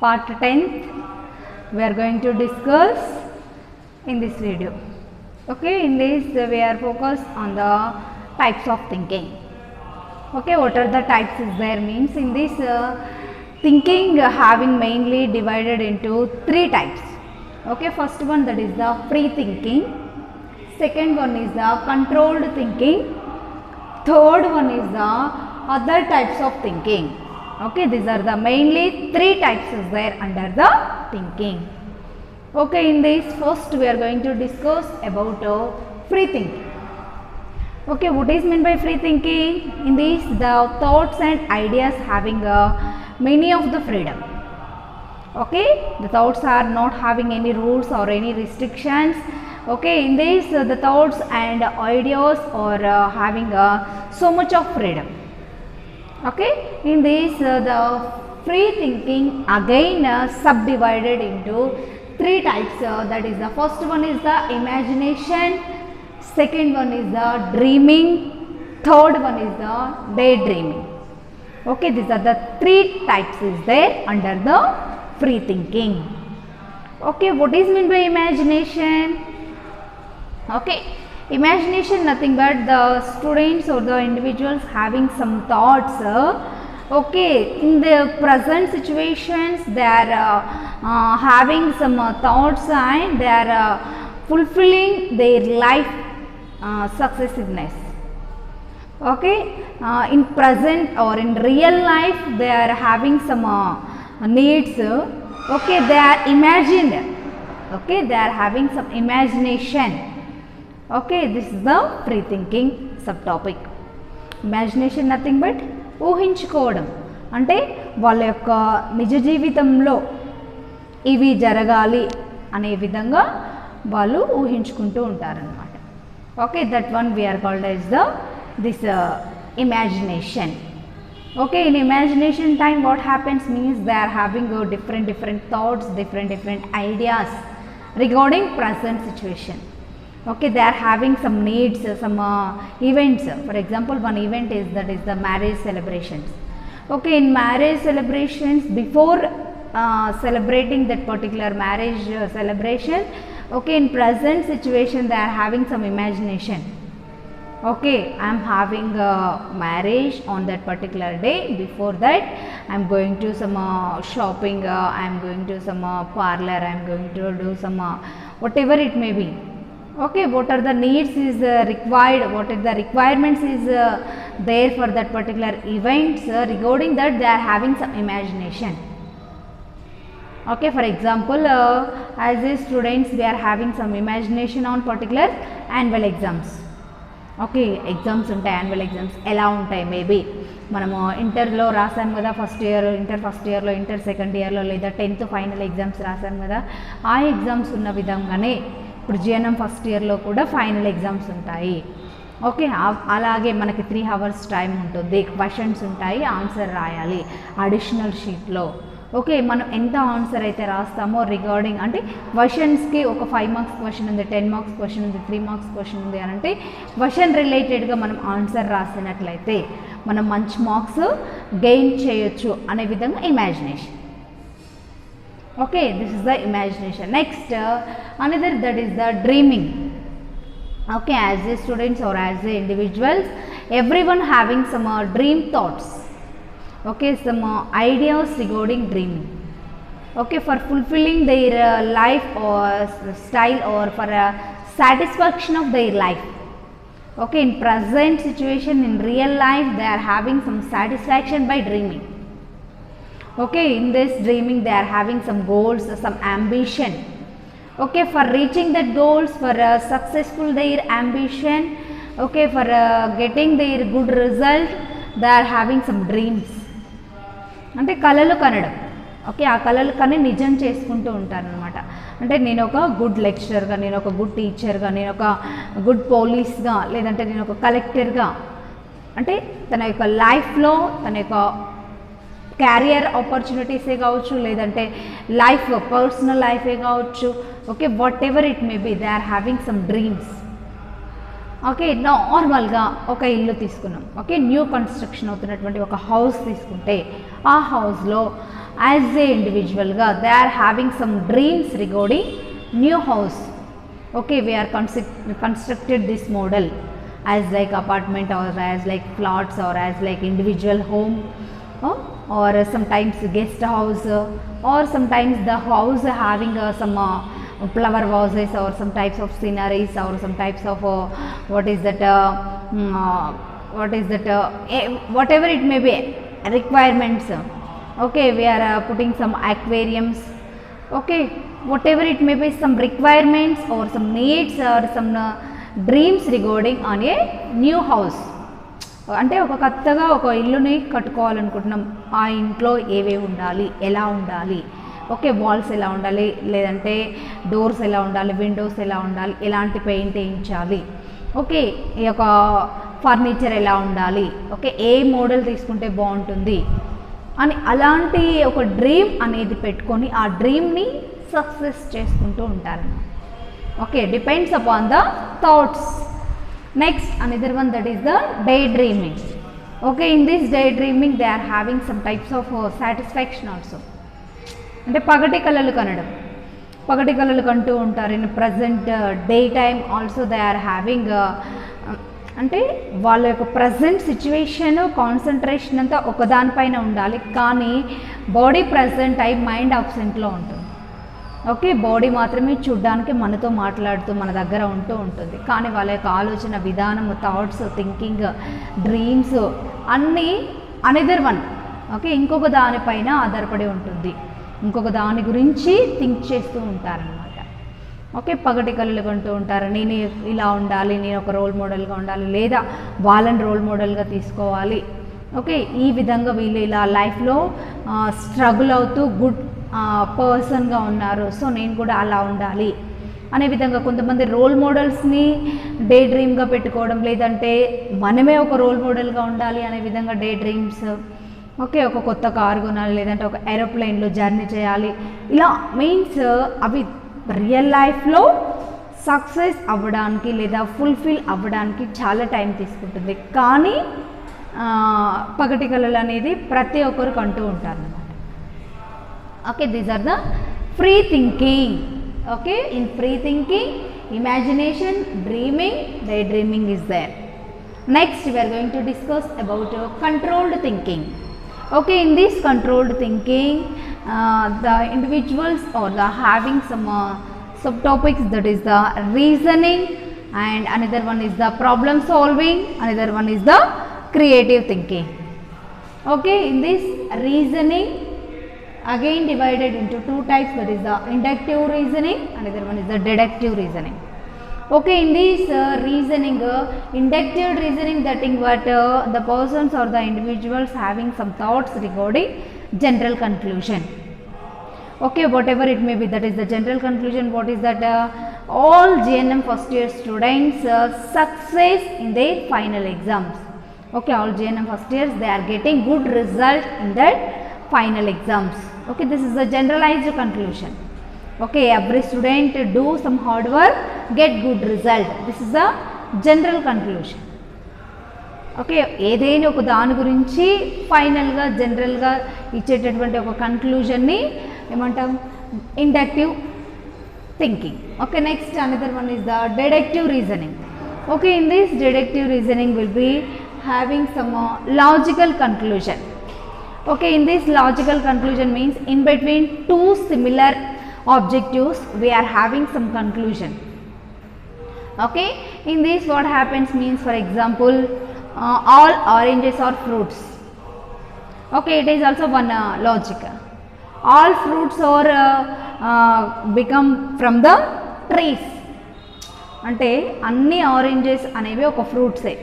part 10th we are going to discuss in this video. Okay, in this we are focused on the types of thinking. Okay, what are the types is there means in this thinking having mainly divided into three types. Okay, first one, that is the free thinking, second one is the controlled thinking, third one is the other types of thinking. Okay, these are the mainly three types is there under the thinking. Okay, in this first we are going to discuss about free thinking. Okay, what is meant by free thinking? In this, the thoughts and ideas having many of the freedom. Okay, the thoughts are not having any rules or any restrictions. Okay, in this the thoughts and ideas are having so much of freedom. Okay, in this the free thinking again subdivided into three types. That is, the first one is the imagination, second one is the dreaming, third one is the daydreaming. Okay, these are the three types is there under the free thinking. Okay, what is meant by imagination? Okay, imagination nothing but the students or the individuals having some thoughts. Okay, in the present situations they are having some thoughts and they are fulfilling their life successiveness. Okay, in present or in real life they are having some needs. Okay, they are imagined. Okay, they are having some imagination. Okay, this is the free thinking subtopic. Imagination nothing but ఊహించుకోవడం, అంటే వాళ్ళ యొక్క నిజ జీవితంలో ఇవి జరగాలి అనే విధంగా వాళ్ళు ఊహించుకుంటూ ఉంటారన్నమాట. Okay, that one we are called as the this imagination. Okay, in imagination time what happens means they are having different thoughts, different ideas regarding present situation. Okay, they are having some needs, some events. For example, one event is that is the marriage celebrations. Okay, in marriage celebrations, before celebrating that particular marriage celebration, okay, in present situation they are having some imagination. Okay, I am having a marriage on that particular day. Before that I am going to some shopping, I am going to some parlor, I am going to do some whatever it may be. Okay, what are the needs is required, what are the requirements is there for that particular event. Regarding that they are having some imagination. Okay, for example, as a students we are having some imagination on particular annual exams. Okay, exams ఉంటాయి, annual exams ఎలా ఉంటాయి, maybe మనము ఇంటర్లో రాసాం కదా first year, inter first ఇయర్లో, inter second ఇయర్లో, లేదా 10th ఫైనల్ ఎగ్జామ్స్ రాసాం కదా, ఆ ఎగ్జామ్స్ ఉన్న విధంగానే ఇప్పుడు జిఎన్ఎం ఫస్ట్ ఇయర్లో కూడా ఫైనల్ ఎగ్జామ్స్ ఉంటాయి. ఓకే, అలాగే మనకి 3 hours టైం ఉంటుంది, క్వశ్చన్స్ ఉంటాయి, ఆన్సర్ రాయాలి అడిషనల్ షీట్లో. ఓకే, మనం ఎంత ఆన్సర్ అయితే రాస్తామో రిగార్డింగ్ అంటే క్వశ్చన్స్కి ఒక 5 marks క్వశ్చన్ ఉంది, 10 marks క్వశ్చన్ ఉంది, 3 marks క్వశ్చన్ ఉంది అని అంటే క్వశ్చన్ రిలేటెడ్గా మనం ఆన్సర్ రాసినట్లయితే మనం మంచి మార్క్స్ గెయిన్ చేయొచ్చు అనే విధంగా imagination. Okay, this is the imagination. Next another that is the dreaming. Okay, as a students or as a individuals, everyone having some dream thoughts. Okay, some ideas regarding dreaming. Okay, for fulfilling their life or style or for satisfaction of their life. Okay, in present situation in real life they are having some satisfaction by dreaming. Okay, in this dreaming they are having some goals, some ambition. Okay, for reaching that goals, for successful their ambition, okay, for getting their good result they are having some dreams. అంటే కళలు కనడం. Okay, ఆ కళలు కని నిజం చేసుకుంటూ ఉంటారనమాట. అంటే నేను ఒక గుడ్ లెక్చరర్గా, నేను ఒక గుడ్ టీచర్గా, నేను ఒక గుడ్ పోలీస్గా, లేదంటే నేను ఒక కలెక్టర్గా, అంటే తన యొక్క లైఫ్లో తన యొక్క క్యారియర్ ఆపర్చునిటీసే కావచ్చు, లేదంటే లైఫ్ పర్సనల్ లైఫే కావచ్చు. Okay, whatever it may be they are having some dreams. Okay, నార్మల్గా ఒక ఇల్లు తీసుకున్నాం. ఓకే, న్యూ కన్స్ట్రక్షన్ అవుతున్నటువంటి ఒక హౌస్ తీసుకుంటే ఆ హౌస్లో యాజ్ ఏ ఇండివిజువల్గా they are having some dreams regarding new house. Okay, we are constructed this model as like apartment or as like plots or as like individual home, or sometimes guest house, or sometimes the house having some flower vases or some types of sceneries or some types of what is that whatever it may be requirements. Okay, we are putting some aquariums. Okay, whatever it may be, some requirements or some needs or some dreams regarding on a new house. అంటే ఒక కొత్తగా ఒక ఇల్లుని కట్టుకోవాలనుకుంటున్నాం. ఆ ఇంట్లో ఏవేవి ఉండాలి, ఎలా ఉండాలి, ఓకే, వాల్స్ ఎలా ఉండాలి, లేదంటే డోర్స్ ఎలా ఉండాలి, విండోస్ ఎలా ఉండాలి, ఎలాంటి పెయింట్ వేయించాలి, ఓకే, ఈ యొక్క ఫర్నిచర్ ఎలా ఉండాలి, ఓకే, ఏ మోడల్ తీసుకుంటే బాగుంటుంది అని అలాంటి ఒక డ్రీమ్ అనేది పెట్టుకొని ఆ డ్రీమ్ని సక్సెస్ చేసుకుంటూ ఉంటారు. Okay, depends upon the thoughts. Next another one, that is the daydreaming. Okay, in this daydreaming they are having some types of satisfaction also. అంటే పగటి కళలు కనడం, పగటి కళలు కంటూ ఉంటారు. In present day time also they are having, అంటే వాళ్ళ యొక్క ప్రజెంట్ సిచ్యువేషన్ కాన్సన్ట్రేషన్ అంతా ఒకదానిపైన ఉండాలి, కానీ బాడీ ప్రజెంట్ అయి మైండ్ అబ్సెంట్లో ఉంటుంది. ఓకే, బాడీ మాత్రమే చూడ్డానికి మనతో మాట్లాడుతూ మన దగ్గర ఉంటూ ఉంటుంది, కానీ వాళ్ళ యొక్క ఆలోచన విధానం, థాట్స్, థింకింగ్, డ్రీమ్స్ అన్నీ అనదర్ వన్, ఓకే, ఇంకొక దానిపైన ఆధారపడి ఉంటుంది, ఇంకొక దాని గురించి థింక్ చేస్తూ ఉంటారనమాట. ఓకే, పగటి కళలు కంటూ ఉంటారు, నేను ఇలా ఉండాలి, నేను ఒక రోల్ మోడల్గా ఉండాలి, లేదా వాళ్ళని రోల్ మోడల్గా తీసుకోవాలి. ఓకే, ఈ విధంగా వీళ్ళు ఇలా లైఫ్లో స్ట్రగుల్ అవుతూ గుడ్ పర్సన్గా ఉన్నారు, సో నేను కూడా అలా ఉండాలి అనే విధంగా కొంతమంది రోల్ మోడల్స్ని డే డ్రీమ్గా పెట్టుకోవడం, లేదంటే మనమే ఒక రోల్ మోడల్గా ఉండాలి అనే విధంగా డే డ్రీమ్స్. ఓకే, ఒక కొత్త కారు కొనాలి, లేదంటే ఒక ఏరోప్లేన్లో జర్నీ చేయాలి, ఇలా మీన్స్ అవి రియల్ లైఫ్లో సక్సెస్ అవ్వడానికి లేదా ఫుల్ఫిల్ అవ్వడానికి చాలా టైం తీసుకుంటుంది, కానీ పగటి కళలు అనేది ప్రతి ఒక్కరు కంటూ ఉంటారు అన్నమాట. Okay, these are the free thinking. Okay, in free thinking, imagination, dreaming, daydreaming is there. Next we are going to discuss about controlled thinking. Okay, in this controlled thinking, the individuals or the having some subtopics, that is the reasoning, and another one is the problem solving, another one is the creative thinking. Okay, in this reasoning again divided into two types, that is the inductive reasoning, another one is the deductive reasoning. Okay, in this reasoning, inductive reasoning, that is what the persons or the individuals having some thoughts regarding general conclusion. Okay, whatever it may be, that is the general conclusion. What is that? All GNM first year students success in their final exams. Okay, all GNM first years, they are getting good result in that final exams. Okay, this is a generalized conclusion. Okay, every student do some hard work, get good result. This is a general conclusion. Okay, ఏదైనా ఒక దాని గురించి ఫైనల్గా జనరల్గా ఇచ్చేటటువంటి ఒక కన్క్లూజన్ని ఏమంటాం? Inductive thinking. Okay, next another one is the deductive reasoning. Okay, in this deductive reasoning will be having some logical conclusion. Okay, in this logical conclusion means in between two similar objectives we are having some conclusion. Okay, in this what happens means, for example, all oranges are fruits. Okay, it is also one logic. All fruits are become from the trees. అంటే అన్ని oranges అనేవి ఒక ఫ్రూట్సే.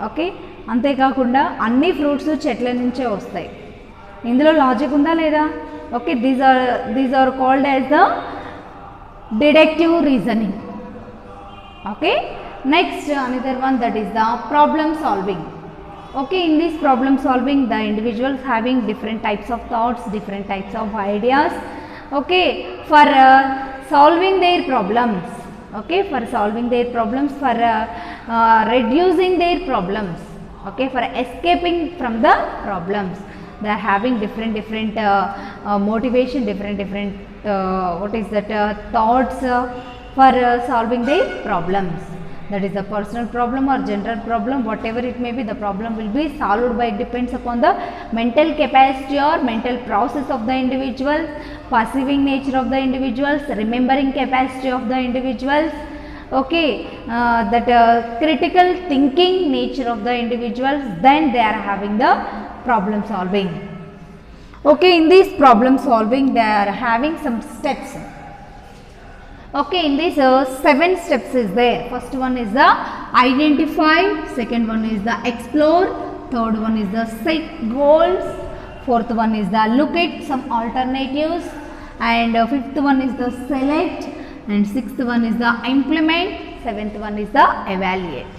Okay, అంతేకాకుండా అన్ని fruits చెట్ల నుంచే వస్తాయి. ఇందులో లాజిక్ ఉందా లేదా? Okay, these are called as the deductive reasoning. Okay, next another one, that is the problem solving. Okay, in this problem solving, the individuals having different types of thoughts, different types of ideas, okay, for solving their problems. Okay, for solving their problems, for reducing their problems, okay, for escaping from the problems. they are having different motivation, different what is that thoughts for solving the problems. That is a personal problem or general problem, whatever it may be, the problem will be solved by, depends upon the mental capacity or mental process of the individuals, perceiving nature of the individuals, remembering capacity of the individuals, okay, that critical thinking nature of the individuals, then they are having the problem solving. Okay, in this problem solving they are having some steps. Okay, in this 7 steps is there. First one is the identify, second one is the explore, third one is the set goals, fourth one is the look at some alternatives, and fifth one is the select, and sixth one is the implement, seventh one is the evaluate.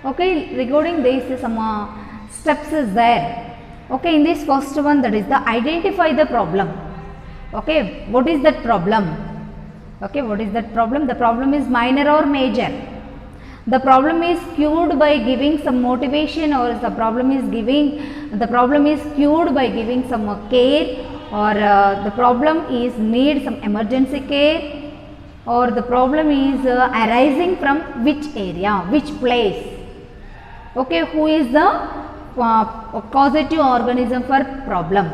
Okay, regarding this some steps is there. Okay, in this first one, that is the identify the problem. Okay, what is that problem? Okay, what is that problem? The problem is minor or major? The problem is cured by giving some motivation, or the problem is cured by giving some care, or the problem is need some emergency care, or the problem is arising from which area, which place. Okay, who is the causative organism for problem?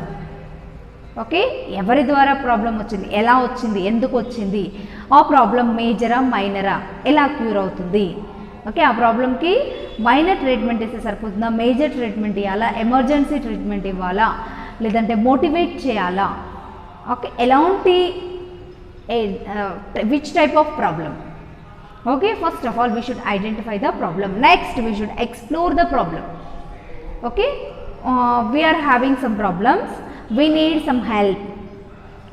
Okay, ఎవరి ద్వారా problem వచ్చింది, ఎలా వచ్చింది, ఎందుకు వచ్చింది, ఆ problem మేజరా మైనరా, ఎలా cure అవుతుంది. ఓకే, ఆ ప్రాబ్లంకి మైనర్ ట్రీట్మెంట్ ఇస్తే సరిపోతుందా, మేజర్ ట్రీట్మెంట్ ఇవ్వాలా, ఎమర్జెన్సీ ట్రీట్మెంట్ ఇవ్వాలా, లేదంటే మోటివేట్ చేయాలా. ఓకే, ఎలాంటి which type of problem. Okay, first of all we should identify the problem. Next we should explore the problem. Okay, we are having some problems, we need some help.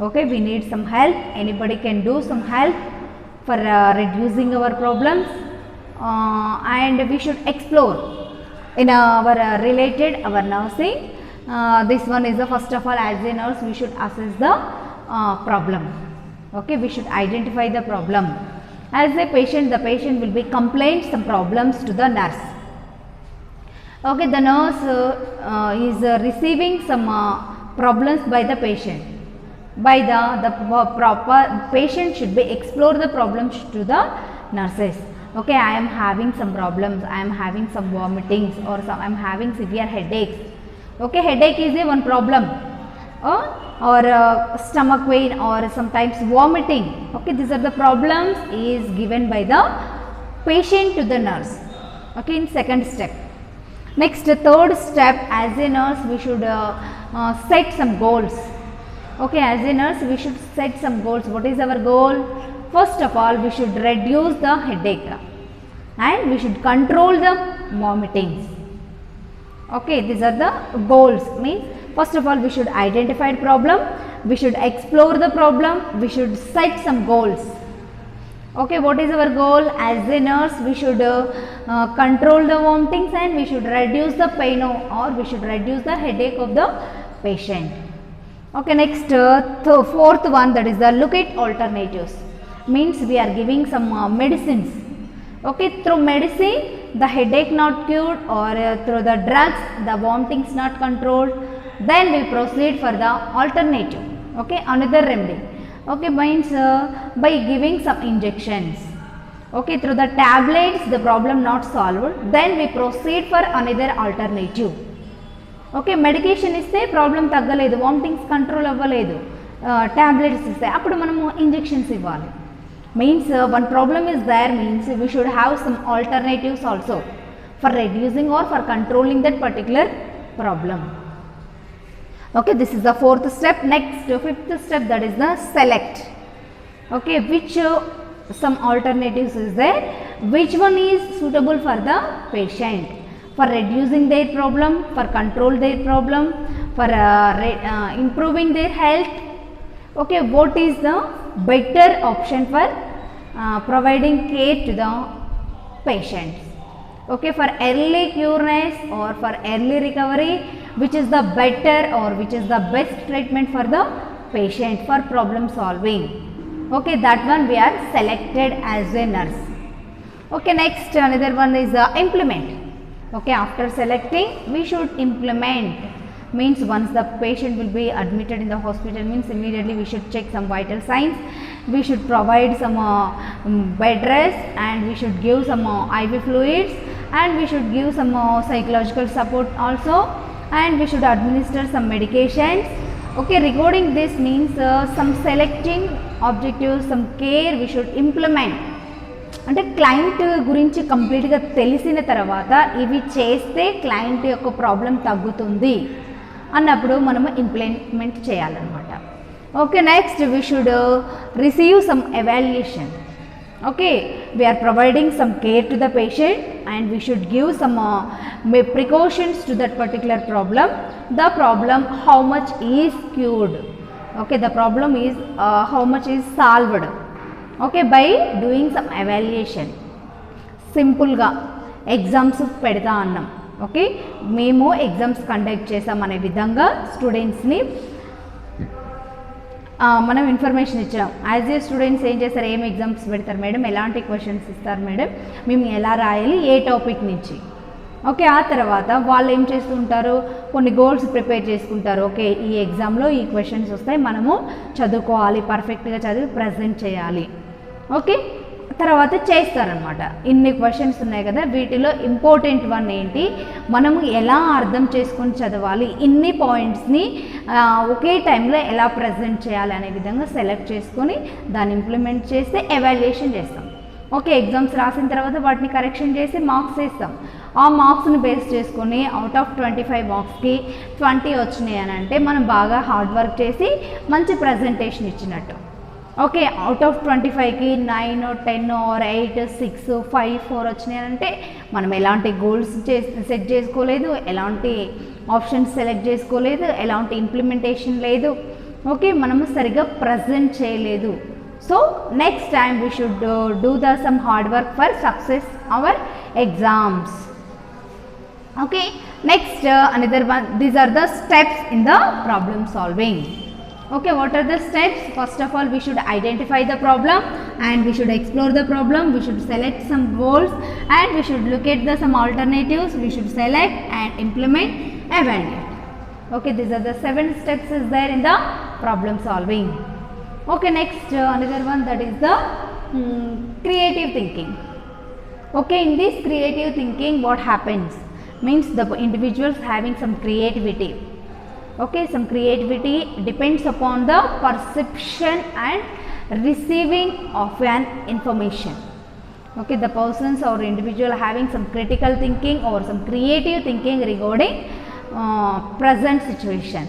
Okay, we need some help, anybody can do some help for reducing our problems, and we should explore in our related our nursing. This one is the first of all, as a nurse we should assess the problem. Okay, we should identify the problem. As a patient, the patient will be complain some problems to the nurse. Okay, the nurse is receiving some problems by the patient. By the proper patient should be explore the problems to the nurses. Okay, I am having some problems, I am having some vomitings, or I am having severe headaches. Okay, headache is a one problem, or stomach pain, or sometimes vomiting. Okay, these are the problems is given by the patient to the nurse. Okay, in second step. Next, third step, as a nurse we should set some goals. Okay, as a nurse we should set some goals. What is our goal? First of all, we should reduce the headache and we should control the vomitings. Okay, these are the goals. Means first of all we should identify the problem, we should explore the problem, we should set some goals. Okay, what is our goal? As a nurse we should control the vomitings and we should reduce the pain, or we should reduce the headache of the patient. Okay, next fourth one, that is the look at alternatives. Means we are giving some medicines. Okay, through medicine the headache not cured, or through the drugs the vomitings not controlled, then we proceed for the alternative. Okay, another remedy. Okay, means by giving some injections. Okay, through the tablets the problem not solved, then we proceed for another alternative. Okay, medication iste problem taggaledu, vomitings control avvaledu, tablets iste appudu manamu injections ivvali. Means one problem is there, means we should have some alternatives also for reducing or for controlling that particular problem. Okay, this is the fourth step. Next, fifth step, that is the select. Okay, which some alternatives is there, which one is suitable for the patient, for reducing their problem, for control their problem, for improving their health. Okay, what is the better option for providing care to the patients. Okay, for early cureness or for early recovery, which is the better or which is the best treatment for the patient for problem solving. Okay, that one we are selected as a nurse. Okay, next another one is implement. Okay, after selecting we should implement. means once the patient will be admitted in the hospital means immediately we should check some vital signs, we should provide some bed rest, and we should give some IV fluids, and we should give some psychological support also, and we should administer some medications. Okay, regarding this means some selecting objectives, some care we should implement. అంటే client గురించి కంప్లీట్గా తెలిసిన తర్వాత ఇవి చేస్తే client యొక్క problem తగ్గుతుంది అన్నప్పుడు మనము ఇంప్లిమెంట్ చేయాలన్నమాట. Okay, next we should receive some evaluation. Okay, we're providing some care to the patient and we should give some precautions to that particular problem. The problem how much is cured. Okay, the problem is how much is solved. Okay, by doing some evaluation. సింపుల్గా exams పెడతా అన్నాం. Okay, మేము exams conduct చేసాం అనే విధంగా స్టూడెంట్స్ని మనం information ఇచ్చాం. యాజ్ ఏ స్టూడెంట్స్ ఏం చేస్తారు, ఏం ఎగ్జామ్స్ పెడతారు మేడం, ఎలాంటి క్వశ్చన్స్ ఇస్తారు మేడం, మేము ఎలా రాయాలి, ఏ టాపిక్ నుంచి. ఓకే, ఆ తర్వాత వాళ్ళు ఏం చేస్తుంటారు, కొన్ని గోల్స్ ప్రిపేర్ చేసుకుంటారు. ఓకే, ఈ ఎగ్జామ్లో ఈ క్వశ్చన్స్ వస్తాయి, మనము చదువుకోవాలి, పర్ఫెక్ట్గా చదివి ప్రజెంట్ చేయాలి. ఓకే, తర్వాత చేస్తారనమాట. ఇన్ని క్వశ్చన్స్ ఉన్నాయి కదా, వీటిలో ఇంపార్టెంట్ వన్ ఏంటి, మనము ఎలా అర్థం చేసుకొని చదవాలి, ఇన్ని పాయింట్స్ని ఒకే టైంలో ఎలా ప్రజెంట్ చేయాలి అనే విధంగా సెలెక్ట్ చేసుకొని దాన్ని ఇంప్లిమెంట్ చేస్తే ఎవాల్యుయేషన్ చేస్తాం. ఓకే, ఎగ్జామ్స్ రాసిన తర్వాత వాటిని కరెక్షన్ చేసి మార్క్స్ వేస్తాం. ఆ మార్క్స్ని బేస్ చేసుకొని అవుట్ ఆఫ్ 25 మార్క్స్కి 20 వచ్చినాయి అని అంటే మనం బాగా హార్డ్ వర్క్ చేసి మంచి ప్రజెంటేషన్ ఇచ్చినట్టు. ఓకే, అవుట్ ఆఫ్ 25కి 9, 10 or 8, 6, 5, 4 వచ్చినాయి అంటే మనం ఎలాంటి గోల్స్ సెట్ చేసుకోలేదు, ఎలాంటి ఆప్షన్స్ సెలెక్ట్ చేసుకోలేదు, ఎలాంటి ఇంప్లిమెంటేషన్ లేదు. ఓకే, మనము సరిగ్గా ప్రజెంట్ చేయలేదు. So next time we should do some hard work for success our exams. Okay, next another one, these are the steps in the problem solving. Okay, what are the steps? First of all, we should identify the problem and we should explore the problem, we should select some goals and we should look at some alternatives, we should select and implement, evaluate. Okay, these are the 7 steps is there in the problem solving. Okay, next another one, that is the creative thinking. Okay, in this creative thinking what happens means the individuals having some creativity. Okay, some creativity depends upon the perception and receiving of an information. Okay, the persons or individual having some critical thinking or some creative thinking regarding present situation.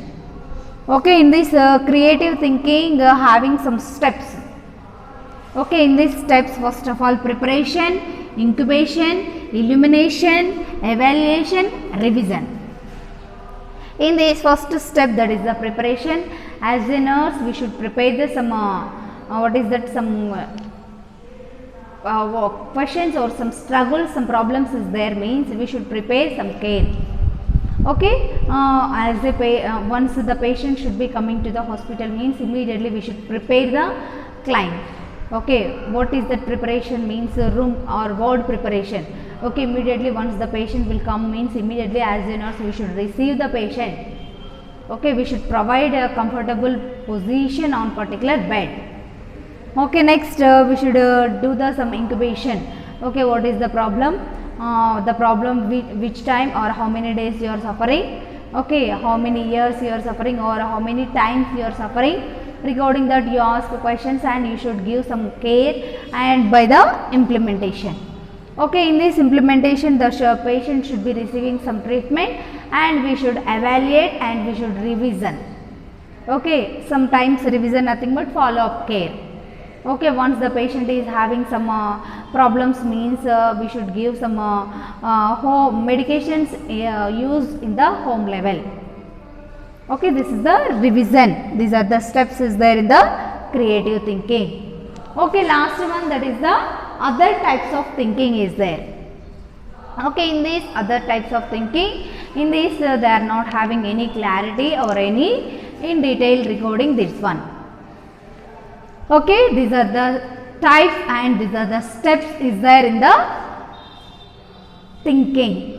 Okay, in this creative thinking having some steps. Okay, in these steps, first of all, preparation, incubation, illumination, evaluation, revision. In this first step, that is the preparation, as a nurse we should prepare the some what is that, some questions or some struggles, some problems is there means we should prepare some care. Okay, as once the patient should be coming to the hospital means immediately we should prepare the client. Okay, what is that preparation means, room or ward preparation. Okay, immediately once the patient will come means immediately as a nurse we should receive the patient. Okay, we should provide a comfortable position on particular bed. Okay, next we should do some incubation. Okay, what is the problem, the problem which time or how many days you are suffering. Okay, how many years you are suffering or how many times you are suffering. Regarding that you ask questions and you should give some care and by the implementation. Okay, in this implementation the patient should be receiving some treatment and we should evaluate and we should revision. Okay, sometimes revision nothing but follow up care. Okay, once the patient is having some problems means we should give some home medications used in the home level. Okay, this is the revision. These are the steps is there in the creative thinking. Okay, last one, that is the other types of thinking is there. Okay, in these other types of thinking, in this they are not having any clarity or any in detail regarding this one. Okay, these are the types and these are the steps is there in the thinking.